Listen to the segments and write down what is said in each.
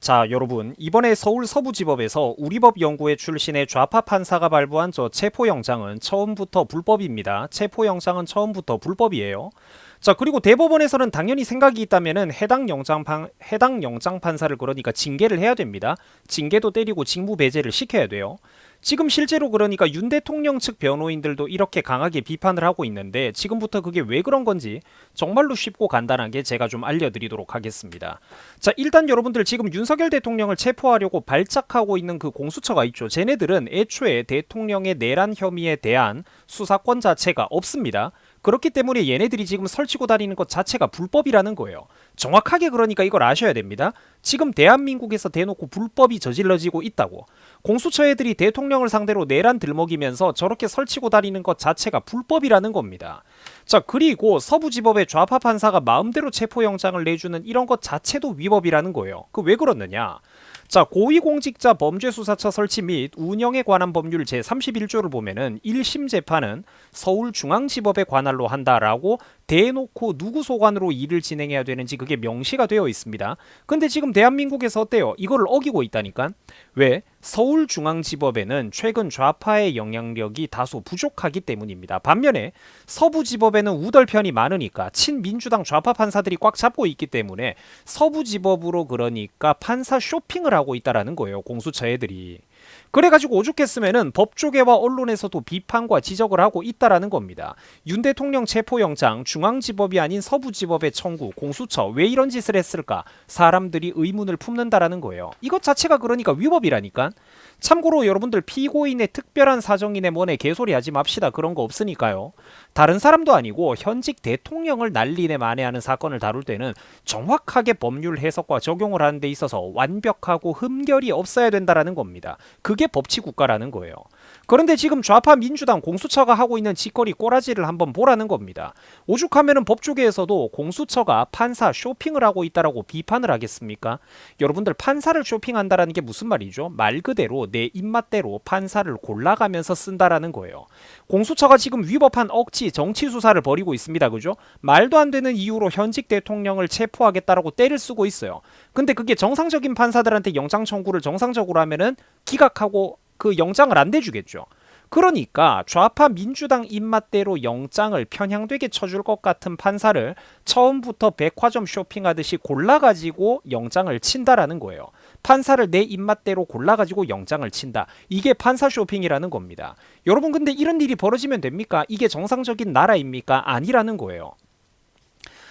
자, 여러분, 이번에 서울 서부지법에서 우리법 연구회 출신의 좌파 판사가 발부한 저 체포영장은 처음부터 불법입니다. 체포영장은 처음부터 불법이에요. 자, 그리고 대법원에서는 당연히 생각이 있다면은 해당 영장 판사를 그러니까 징계를 해야 됩니다. 징계도 때리고 직무 배제를 시켜야 돼요. 지금 실제로 그러니까 윤 대통령 측 변호인들도 이렇게 강하게 비판을 하고 있는데 지금부터 그게 왜 그런 건지 정말로 쉽고 간단하게 제가 좀 알려드리도록 하겠습니다. 자, 일단 여러분들 지금 윤석열 대통령을 체포하려고 발작하고 있는 그 공수처가 있죠. 쟤네들은 애초에 대통령의 내란 혐의에 대한 수사권 자체가 없습니다. 그렇기 때문에 얘네들이 지금 설치고 다니는 것 자체가 불법이라는 거예요. 정확하게 그러니까 이걸 아셔야 됩니다. 지금 대한민국에서 대놓고 불법이 저질러지고 있다고. 공수처 애들이 대통령을 상대로 내란 들먹이면서 저렇게 설치고 다니는 것 자체가 불법이라는 겁니다. 자, 그리고 서부지법의 좌파 판사가 마음대로 체포영장을 내주는 이런 것 자체도 위법이라는 거예요. 그 왜 그러느냐? 자, 고위공직자 범죄수사처 설치 및 운영에 관한 법률 제31조를 보면은 1심 재판은 서울중앙지법의 관할로 한다라고 대놓고 누구 소관으로 일을 진행해야 되는지 그게 명시가 되어 있습니다. 근데 지금 대한민국에서 어때요? 이거를 어기고 있다니까? 왜? 서울중앙지법에는 최근 좌파의 영향력이 다소 부족하기 때문입니다. 반면에 서부지법에는 우덜편이 많으니까 친민주당 좌파 판사들이 꽉 잡고 있기 때문에 서부지법으로 그러니까 판사 쇼핑을 하고 있다라는 거예요. 공수처 애들이. 그래가지고 오죽했으면은 법조계와 언론에서도 비판과 지적을 하고 있다라는 겁니다. 윤 대통령 체포영장 중앙지법이 아닌 서부지법의 청구 공수처 왜 이런 짓을 했을까? 사람들이 의문을 품는다라는 거예요. 이것 자체가 그러니까 위법이라니까. 참고로 여러분들 피고인의 특별한 사정이네 뭐네 개소리 하지 맙시다. 그런 거 없으니까요. 다른 사람도 아니고 현직 대통령을 난리내 만회하는 사건을 다룰 때는 정확하게 법률 해석과 적용을 하는 데 있어서 완벽하고 흠결이 없어야 된다라는 겁니다. 그게 법치국가라는 거예요. 그런데 지금 좌파 민주당 공수처가 하고 있는 짓거리 꼬라지를 한번 보라는 겁니다. 오죽하면은 법조계에서도 공수처가 판사 쇼핑을 하고 있다라고 비판을 하겠습니까? 여러분들 판사를 쇼핑한다라는 게 무슨 말이죠? 말 그대로 내 입맛대로 판사를 골라가면서 쓴다라는 거예요. 공수처가 지금 위법한 억지 정치 수사를 벌이고 있습니다. 그죠? 말도 안 되는 이유로 현직 대통령을 체포하겠다라고 때를 쓰고 있어요. 근데 그게 정상적인 판사들한테 영장 청구를 정상적으로 하면은 기각하고 그 영장을 안 내주겠죠. 그러니까 좌파 민주당 입맛대로 영장을 편향되게 쳐줄 것 같은 판사를 처음부터 백화점 쇼핑하듯이 골라가지고 영장을 친다라는 거예요. 판사를 내 입맛대로 골라가지고 영장을 친다. 이게 판사 쇼핑이라는 겁니다. 여러분 근데 이런 일이 벌어지면 됩니까? 이게 정상적인 나라입니까? 아니라는 거예요.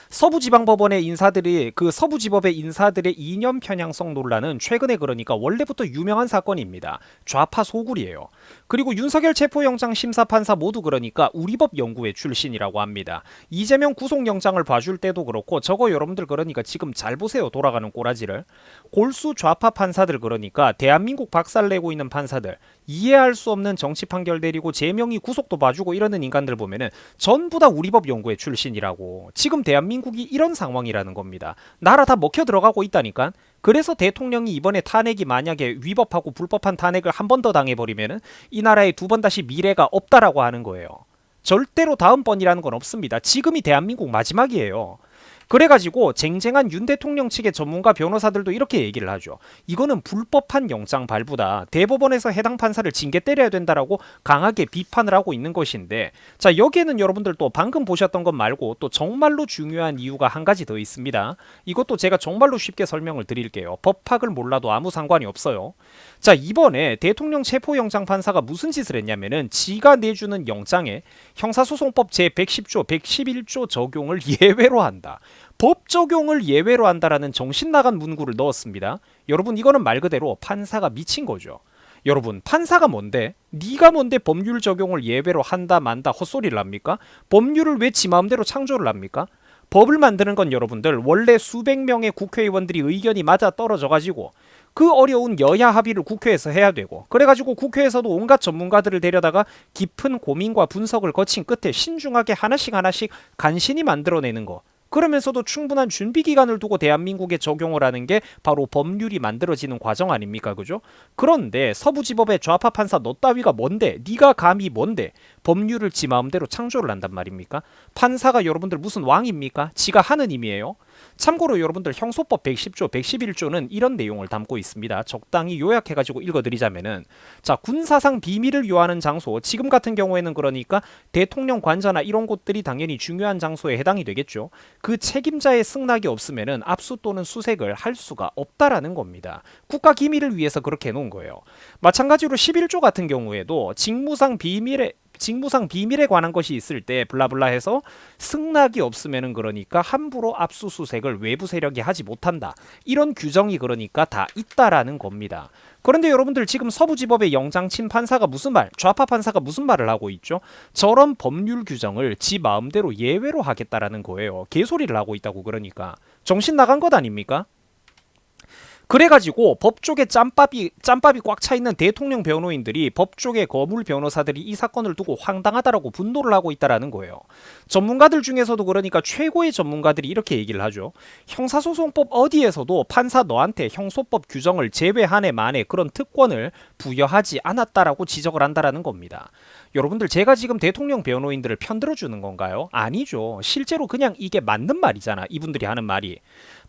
서부지방법원의 인사들이 그 서부지법의 인사들의 이념 편향성 논란은 최근에 그러니까 원래부터 유명한 사건입니다. 좌파 소굴이에요. 그리고 윤석열 체포영장 심사판사 모두 그러니까 우리법 연구회 출신이라고 합니다. 이재명 구속영장을 봐줄 때도 그렇고 저거 여러분들 그러니까 지금 잘 보세요. 돌아가는 꼬라지를. 골수 좌파 판사들 그러니까 대한민국 박살내고 있는 판사들 이해할 수 없는 정치 판결 내리고 제명이 구속도 봐주고 이러는 인간들 보면은 전부 다 우리법 연구회 출신이라고. 지금 대한민국이 이런 상황이라는 겁니다. 나라 다 먹혀 들어가고 있다니까. 그래서 대통령이 이번에 탄핵이 만약에 위법하고 불법한 탄핵을 한 번 더 당해버리면은 이 나라에 두 번 다시 미래가 없다라고 하는 거예요. 절대로 다음번이라는 건 없습니다. 지금이 대한민국 마지막이에요. 그래가지고 쟁쟁한 윤 대통령 측의 전문가 변호사들도 이렇게 얘기를 하죠. 이거는 불법한 영장 발부다. 대법원에서 해당 판사를 징계 때려야 된다라고 강하게 비판을 하고 있는 것인데, 자, 여기에는 여러분들 또 방금 보셨던 것 말고 또 정말로 중요한 이유가 한 가지 더 있습니다. 이것도 제가 정말로 쉽게 설명을 드릴게요. 법학을 몰라도 아무 상관이 없어요. 자, 이번에 대통령 체포영장 판사가 무슨 짓을 했냐면은 지가 내주는 영장에 형사소송법 제110조, 111조 적용을 예외로 한다. 법 적용을 예외로 한다라는 정신나간 문구를 넣었습니다. 여러분 이거는 말 그대로 판사가 미친 거죠. 여러분 판사가 뭔데? 네가 뭔데 법률 적용을 예외로 한다 만다 헛소리를 합니까? 법률을 왜 지 마음대로 창조를 합니까? 법을 만드는 건 여러분들 원래 수백 명의 국회의원들이 의견이 맞아 떨어져가지고 그 어려운 여야 합의를 국회에서 해야 되고 그래가지고 국회에서도 온갖 전문가들을 데려다가 깊은 고민과 분석을 거친 끝에 신중하게 하나씩 간신히 만들어내는 거. 그러면서도 충분한 준비 기간을 두고 대한민국에 적용을 하는 게 바로 법률이 만들어지는 과정 아닙니까? 그죠? 그런데 서부지법의 좌파 판사 너 따위가 뭔데? 네가 감히 뭔데? 법률을 지 마음대로 창조를 한단 말입니까? 판사가 여러분들 무슨 왕입니까? 지가 하느님이에요? 참고로 여러분들 형소법 110조, 111조는 이런 내용을 담고 있습니다. 적당히 요약해가지고 읽어드리자면은, 자, 군사상 비밀을 요하는 장소, 지금 같은 경우에는 그러니까 대통령 관저나 이런 곳들이 당연히 중요한 장소에 해당이 되겠죠. 그 책임자의 승낙이 없으면은 압수 또는 수색을 할 수가 없다라는 겁니다. 국가 기밀을 위해서 그렇게 해놓은 거예요. 마찬가지로 11조 같은 경우에도 직무상 비밀에 관한 것이 있을 때 블라블라 해서 승낙이 없으면은 그러니까 함부로 압수수색을 외부 세력이 하지 못한다. 이런 규정이 그러니까 다 있다라는 겁니다. 그런데 여러분들 지금 서부지법의 영장친 판사가 무슨 말, 좌파 판사가 무슨 말을 하고 있죠? 저런 법률 규정을 지 마음대로 예외로 하겠다라는 거예요. 개소리를 하고 있다고. 그러니까 정신 나간 것 아닙니까? 그래가지고 법조계 짬밥이 꽉 차있는 대통령 변호인들이 법조계 거물 변호사들이 이 사건을 두고 황당하다라고 분노를 하고 있다라는 거예요. 전문가들 중에서도 그러니까 최고의 전문가들이 이렇게 얘기를 하죠. 형사소송법 어디에서도 판사 너한테 형소법 규정을 제외하네 마네 그런 특권을 부여하지 않았다라고 지적을 한다라는 겁니다. 여러분들 제가 지금 대통령 변호인들을 편들어주는 건가요? 아니죠. 실제로 그냥 이게 맞는 말이잖아. 이분들이 하는 말이.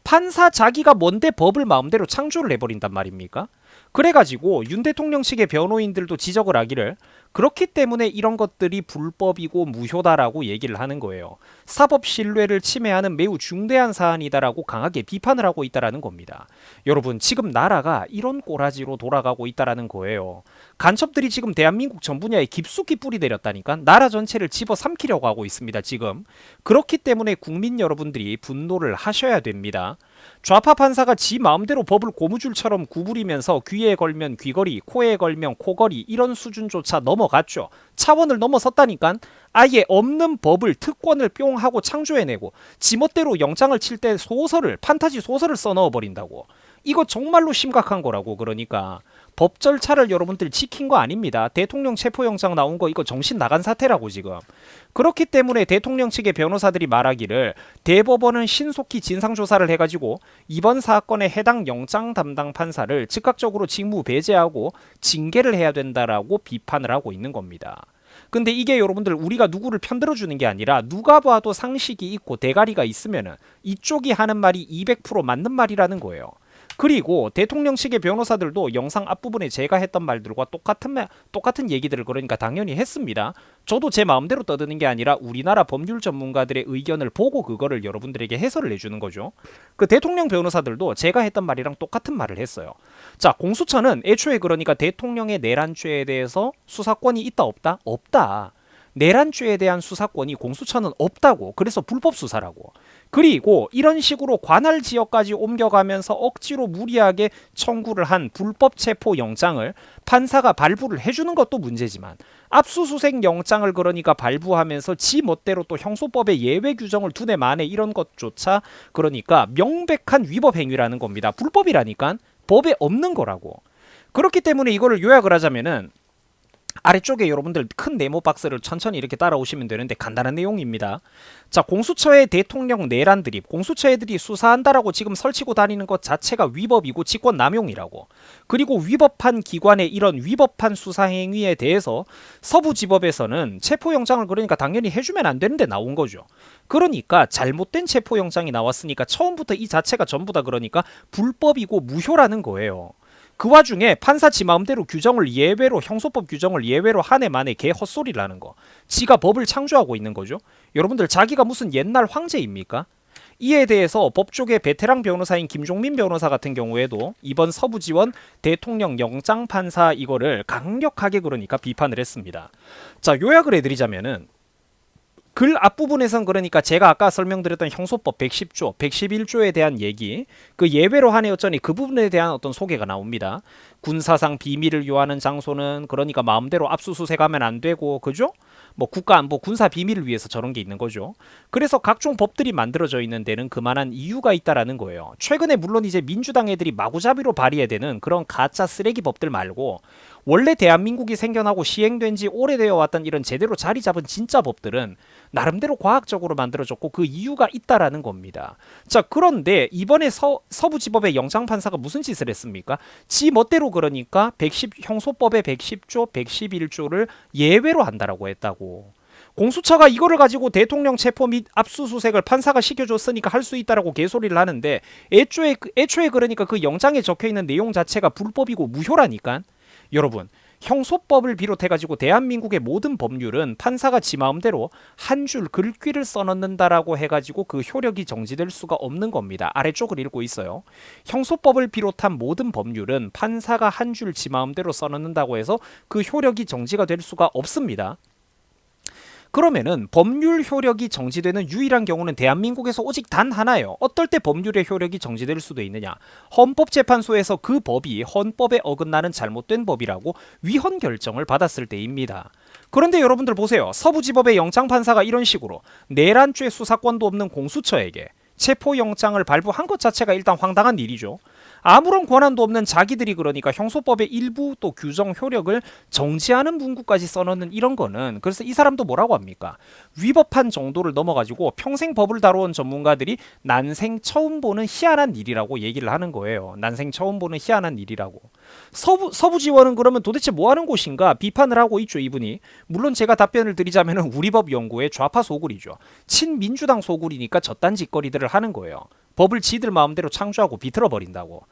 판사 자기가 뭔데 법을 마음대로 창조를 해버린단 말입니까? 그래가지고 윤 대통령 측의 변호인들도 지적을 하기를 그렇기 때문에 이런 것들이 불법이고 무효다라고 얘기를 하는 거예요. 사법 신뢰를 침해하는 매우 중대한 사안이다라고 강하게 비판을 하고 있다라는 겁니다. 여러분 지금 나라가 이런 꼬라지로 돌아가고 있다라는 거예요. 간첩들이 지금 대한민국 전 분야에 깊숙이 뿌리 내렸다니까 나라 전체를 집어삼키려고 하고 있습니다. 지금 그렇기 때문에 국민 여러분들이 분노를 하셔야 됩니다. 좌파 판사가 지 마음대로 법을 고무줄처럼 구부리면서 귀에 걸면 귀걸이, 코에 걸면 코걸이 이런 수준조차 넘어갔죠. 차원을 넘어섰다니까. 아예 없는 법을 특권을 뿅 하고 창조해내고 지멋대로 영장을 칠 때 소설을 판타지 소설을 써넣어버린다고. 이거 정말로 심각한 거라고. 그러니까 법 절차를 여러분들 지킨 거 아닙니다. 대통령 체포영장 나온 거 이거 정신 나간 사태라고 지금. 그렇기 때문에 대통령 측의 변호사들이 말하기를 대법원은 신속히 진상조사를 해가지고 이번 사건에 해당 영장 담당 판사를 즉각적으로 직무 배제하고 징계를 해야 된다라고 비판을 하고 있는 겁니다. 근데 이게 여러분들 우리가 누구를 편들어주는 게 아니라 누가 봐도 상식이 있고 대가리가 있으면은 이쪽이 하는 말이 200% 맞는 말이라는 거예요. 그리고 대통령 측의 변호사들도 영상 앞부분에 제가 했던 말들과 똑같은 얘기들을 그러니까 당연히 했습니다. 저도 제 마음대로 떠드는 게 아니라 우리나라 법률 전문가들의 의견을 보고 그거를 여러분들에게 해설을 해주는 거죠. 그 대통령 변호사들도 제가 했던 말이랑 똑같은 말을 했어요. 자, 공수처는 애초에 그러니까 대통령의 내란죄에 대해서 수사권이 있다 없다? 없다. 내란죄에 대한 수사권이 공수처는 없다고. 그래서 불법 수사라고. 그리고 이런 식으로 관할 지역까지 옮겨가면서 억지로 무리하게 청구를 한 불법 체포 영장을 판사가 발부를 해주는 것도 문제지만 압수수색 영장을 그러니까 발부하면서 지 멋대로 또 형소법의 예외 규정을 두네 마네 이런 것조차 그러니까 명백한 위법 행위라는 겁니다. 불법이라니까 법에 없는 거라고. 그렇기 때문에 이거를 요약을 하자면은 아래쪽에 여러분들 큰 네모 박스를 천천히 이렇게 따라오시면 되는데 간단한 내용입니다. 자, 공수처의 대통령 내란 드립, 공수처 애들이 수사한다라고 지금 설치고 다니는 것 자체가 위법이고 직권 남용이라고. 그리고 위법한 기관의 이런 위법한 수사 행위에 대해서 서부지법에서는 체포영장을 그러니까 당연히 해주면 안 되는데 나온 거죠. 그러니까 잘못된 체포영장이 나왔으니까 처음부터 이 자체가 전부 다 그러니까 불법이고 무효라는 거예요. 그 와중에 판사 지 마음대로 규정을 예외로 형소법 규정을 예외로 하네 마네 개 헛소리를 하는 거. 지가 법을 창조하고 있는 거죠. 여러분들 자기가 무슨 옛날 황제입니까? 이에 대해서 법조계 베테랑 변호사인 김종민 변호사 같은 경우에도 이번 서부지원 대통령 영장 판사 이거를 강력하게 그러니까 비판을 했습니다. 자, 요약을 해드리자면은 글 앞부분에선 그러니까 제가 아까 설명드렸던 형소법 110조, 111조에 대한 얘기, 그 예외로 하네 어쩌니 그 부분에 대한 어떤 소개가 나옵니다. 군사상 비밀을 요하는 장소는 그러니까 마음대로 압수수색하면 안 되고, 그죠? 뭐 국가안보 군사 비밀을 위해서 저런 게 있는 거죠. 그래서 각종 법들이 만들어져 있는 데는 그만한 이유가 있다라는 거예요. 최근에 물론 이제 민주당 애들이 마구잡이로 발의해대는 그런 가짜 쓰레기 법들 말고 원래 대한민국이 생겨나고 시행된 지 오래되어 왔던 이런 제대로 자리 잡은 진짜 법들은 나름대로 과학적으로 만들어졌고 그 이유가 있다라는 겁니다. 자, 그런데 이번에 서부지법의 영장판사가 무슨 짓을 했습니까? 지 멋대로 그러니까 형소법의 110조, 111조를 예외로 한다라고 했다고. 공수처가 이거를 가지고 대통령 체포 및 압수수색을 판사가 시켜줬으니까 할 수 있다라고 개소리를 하는데 애초에 그러니까 그 영장에 적혀있는 내용 자체가 불법이고 무효라니까. 여러분, 형소법을 비롯해가지고 대한민국의 모든 법률은 판사가 지 마음대로 한 줄 글귀를 써넣는다라고 해가지고 그 효력이 정지될 수가 없는 겁니다. 아래쪽을 읽고 있어요. 형소법을 비롯한 모든 법률은 판사가 한 줄 지 마음대로 써넣는다고 해서 그 효력이 정지가 될 수가 없습니다. 그러면은 법률 효력이 정지되는 유일한 경우는 대한민국에서 오직 단 하나예요. 어떨 때 법률의 효력이 정지될 수도 있느냐. 헌법재판소에서 그 법이 헌법에 어긋나는 잘못된 법이라고 위헌 결정을 받았을 때입니다. 그런데 여러분들 보세요. 서부지법의 영장판사가 이런 식으로 내란죄 수사권도 없는 공수처에게 체포영장을 발부한 것 자체가 일단 황당한 일이죠. 아무런 권한도 없는 자기들이 그러니까 형소법의 일부 또 규정 효력을 정지하는 문구까지 써놓는 이런 거는, 그래서 이 사람도 뭐라고 합니까? 위법한 정도를 넘어가지고 평생 법을 다뤄온 전문가들이 난생 처음 보는 희한한 일이라고 얘기를 하는 거예요. 난생 처음 보는 희한한 일이라고. 서부지원은 그러면 도대체 뭐 하는 곳인가 비판을 하고 있죠, 이분이. 물론 제가 답변을 드리자면은 우리법 연구의 좌파 소굴이죠. 친민주당 소굴이니까 저딴 짓거리들을 하는 거예요. 법을 지들 마음대로 창조하고 비틀어 버린다고.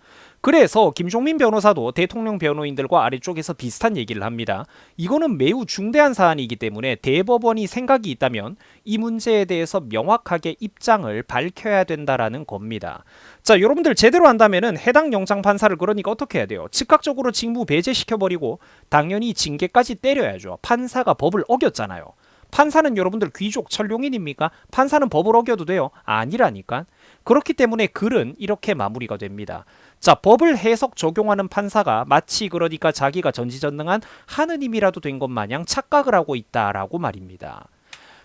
그래서 김종민 변호사도 대통령 변호인들과 아래쪽에서 비슷한 얘기를 합니다. 이거는 매우 중대한 사안이기 때문에 대법원이 생각이 있다면 이 문제에 대해서 명확하게 입장을 밝혀야 된다라는 겁니다. 자, 여러분들 제대로 한다면은 해당 영장 판사를 그러니까 어떻게 해야 돼요? 즉각적으로 직무 배제시켜버리고 당연히 징계까지 때려야죠. 판사가 법을 어겼잖아요. 판사는 여러분들 귀족 천룡인입니까? 판사는 법을 어겨도 돼요? 아니라니까. 그렇기 때문에 글은 이렇게 마무리가 됩니다. 자, 법을 해석 적용하는 판사가 마치 그러니까 자기가 전지전능한 하느님이라도 된 것 마냥 착각을 하고 있다라고 말입니다.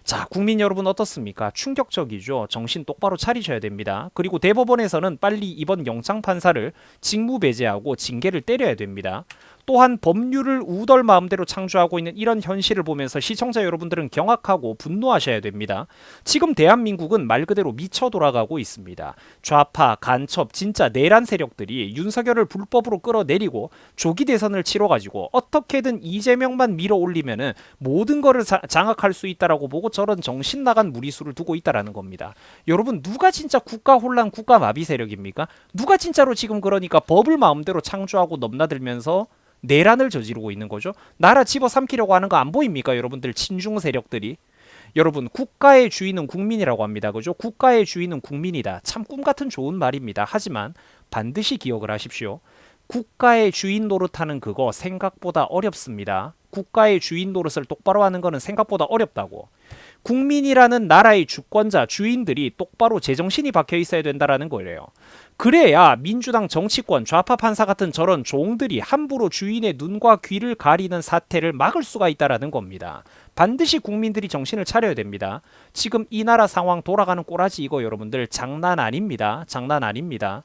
자, 국민 여러분 어떻습니까? 충격적이죠. 정신 똑바로 차리셔야 됩니다. 그리고 대법원에서는 빨리 이번 영장 판사를 직무 배제하고 징계를 때려야 됩니다. 또한 법률을 우덜 마음대로 창조하고 있는 이런 현실을 보면서 시청자 여러분들은 경악하고 분노하셔야 됩니다. 지금 대한민국은 말 그대로 미쳐 돌아가고 있습니다. 좌파, 간첩, 진짜 내란 세력들이 윤석열을 불법으로 끌어내리고 조기 대선을 치러가지고 어떻게든 이재명만 밀어 올리면은 모든 거를 장악할 수 있다라고 보고 저런 정신 나간 무리수를 두고 있다라는 겁니다. 여러분, 누가 진짜 국가 혼란, 국가 마비 세력입니까? 누가 진짜로 지금 그러니까 법을 마음대로 창조하고 넘나들면서 내란을 저지르고 있는 거죠. 나라 집어삼키려고 하는 거 안 보입니까? 여러분들 친중 세력들이. 여러분, 국가의 주인은 국민이라고 합니다. 그죠? 국가의 주인은 국민이다. 참 꿈같은 좋은 말입니다. 하지만 반드시 기억을 하십시오. 국가의 주인 노릇하는 그거 생각보다 어렵습니다. 국가의 주인 노릇을 똑바로 하는 거는 생각보다 어렵다고. 국민이라는 나라의 주권자, 주인들이 똑바로 제정신이 박혀 있어야 된다라는 거예요. 그래야 민주당 정치권, 좌파 판사 같은 저런 종들이 함부로 주인의 눈과 귀를 가리는 사태를 막을 수가 있다라는 겁니다. 반드시 국민들이 정신을 차려야 됩니다. 지금 이 나라 상황 돌아가는 꼬라지 이거 여러분들 장난 아닙니다. 장난 아닙니다.